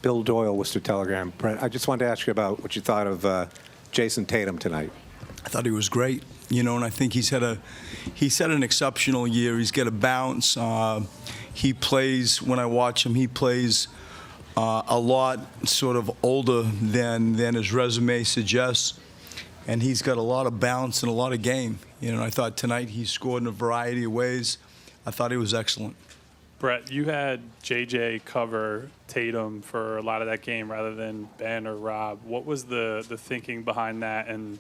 Bill Doyle, Worcester Telegram. Brent, I just wanted to ask you about what you thought of Jayson Tatum tonight. I thought he was great, and I think he's had an exceptional year. He's got a bounce. He plays, when I watch him, he plays a lot sort of older than his resume suggests, and he's got a lot of bounce and a lot of game. And I thought tonight he scored in a variety of ways. I thought he was excellent. Brett, you had JJ cover Tatum for a lot of that game rather than Ben or Rob. What was the thinking behind that, and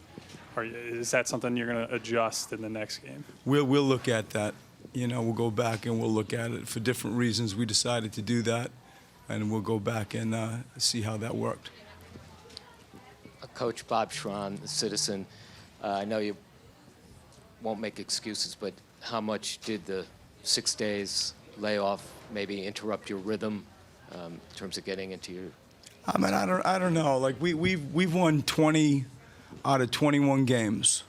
is that something you're going to adjust in the next game? We'll look at that. We'll go back and we'll look at it. For different reasons, we decided to do that, and we'll go back and see how that worked. Coach Bob Schron, Citizen, I know you won't make excuses, but how much did the 6 days layoff maybe interrupt your rhythm in terms of getting into your? I mean, I don't know. Like we've won 20 out of 21 games,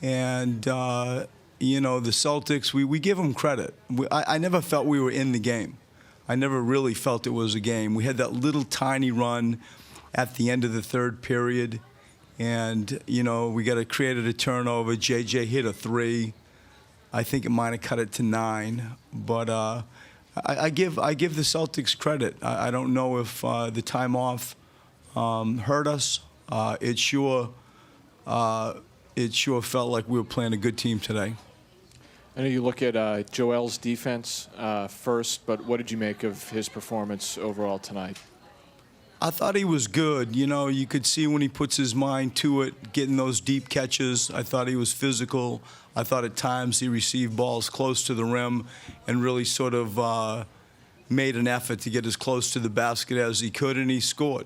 and the Celtics, we give them credit. I never felt we were in the game. I never really felt it was a game. We had that little tiny run at the end of the third period, and we created a turnover. JJ hit a three. I think it might have cut it to 9, but I give the Celtics credit. I don't know if the time off hurt us. It sure felt like we were playing a good team today. I know you look at Joel's defense first, but what did you make of his performance overall tonight? I thought he was good. You could see when he puts his mind to it, getting those deep catches. I thought he was physical. I thought at times he received balls close to the rim and really sort of made an effort to get as close to the basket as he could, and he scored.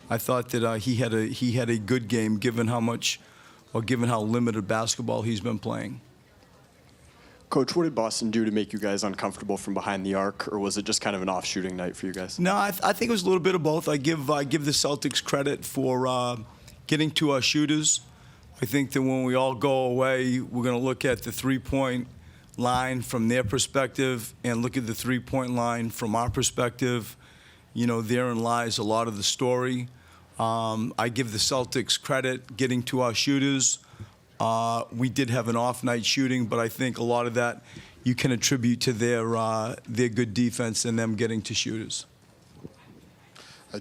I thought that he had a good game given how limited basketball he's been playing. Coach, what did Boston do to make you guys uncomfortable from behind the arc, or was it just kind of an off-shooting night for you guys? No, I think it was a little bit of both. I give the Celtics credit for getting to our shooters. I think that when we all go away, we're going to look at the three-point line from their perspective and look at the three-point line from our perspective. Therein lies a lot of the story. I give the Celtics credit getting to our shooters. We did have an off night shooting, but I think a lot of that you can attribute to their good defense and them getting to shooters.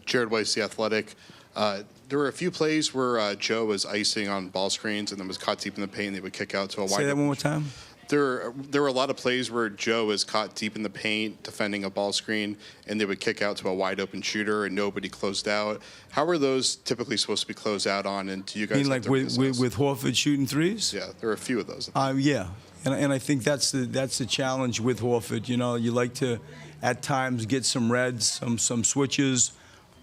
Jared Weiss, The Athletic. There were a few plays where Joe was icing on ball screens and then was caught deep in the paint and they would kick out to a wide. Say that one more time. There were a lot of plays where Joe was caught deep in the paint defending a ball screen, and they would kick out to a wide-open shooter, and nobody closed out. How are those typically supposed to be closed out on, and do you guys like with Horford shooting threes? Yeah, there are a few of those. Yeah, and I think that's the challenge with Horford. You like to, at times, get some reds, some switches.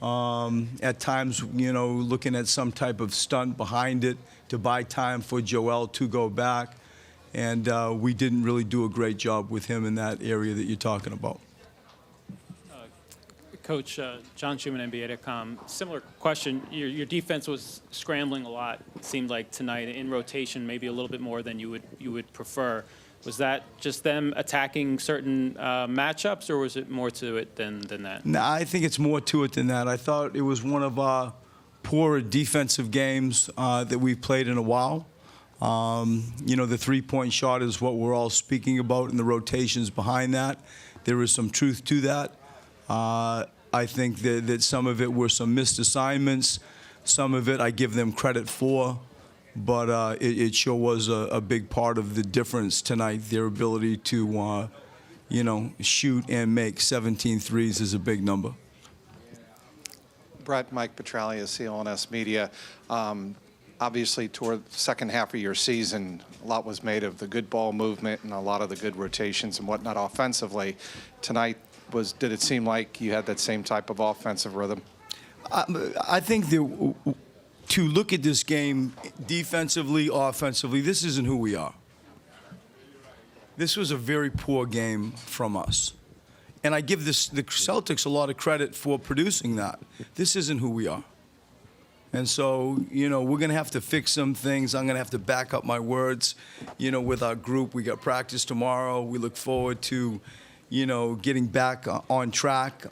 At times, looking at some type of stunt behind it to buy time for Joel to go back. And we didn't really do a great job with him in that area that you're talking about. Coach, John Schumann, NBA.com. Similar question. Your defense was scrambling a lot, it seemed like tonight, in rotation, maybe a little bit more than you would prefer. Was that just them attacking certain matchups, or was it more to it than that? No, I think it's more to it than that. I thought it was one of our poorer defensive games that we've played in a while. The three-point shot is what we're all speaking about, and the rotations behind that. There is some truth to that. I think that some of it were some missed assignments. Some of it I give them credit for, but it sure was a big part of the difference tonight. Their ability to, shoot and make 17 threes is a big number. Brett, Mike Petralia, CLNS Media. Obviously, toward the second half of your season, a lot was made of the good ball movement and a lot of the good rotations and whatnot offensively. Tonight, did it seem like you had that same type of offensive rhythm? I think that to look at this game defensively, offensively, this isn't who we are. This was a very poor game from us. And I give the Celtics a lot of credit for producing that. This isn't who we are. And so, we're going to have to fix some things. I'm going to have to back up my words, with our group. We got practice tomorrow. We look forward to, getting back on track,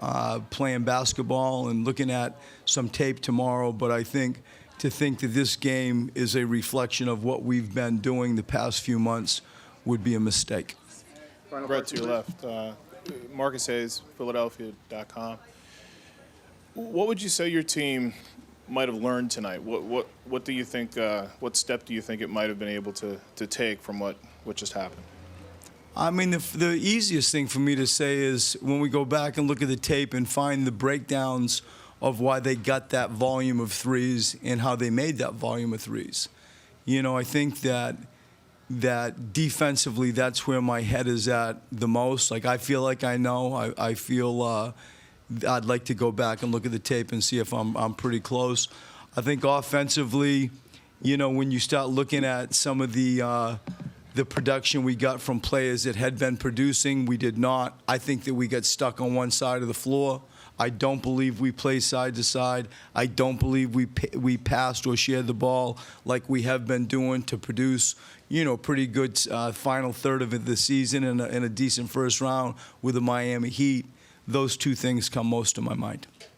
playing basketball and looking at some tape tomorrow. But I think to think that this game is a reflection of what we've been doing the past few months would be a mistake. Brett, to your left. Marcus Hayes, Philadelphia.com. What would you say your team might have learned tonight? What do you think? What step do you think it might have been able to take from what just happened? I mean, the easiest thing for me to say is when we go back and look at the tape and find the breakdowns of why they got that volume of threes and how they made that volume of threes. I think that defensively, that's where my head is at the most. Like, I feel like I know. I feel I'd like to go back and look at the tape and see if I'm pretty close. I think offensively, when you start looking at some of the production we got from players that had been producing, we did not. I think that we got stuck on one side of the floor. I don't believe we play side to side. I don't believe we passed or shared the ball like we have been doing to produce, pretty good final third of the season and a decent first round with the Miami Heat. Those two things come most to my mind.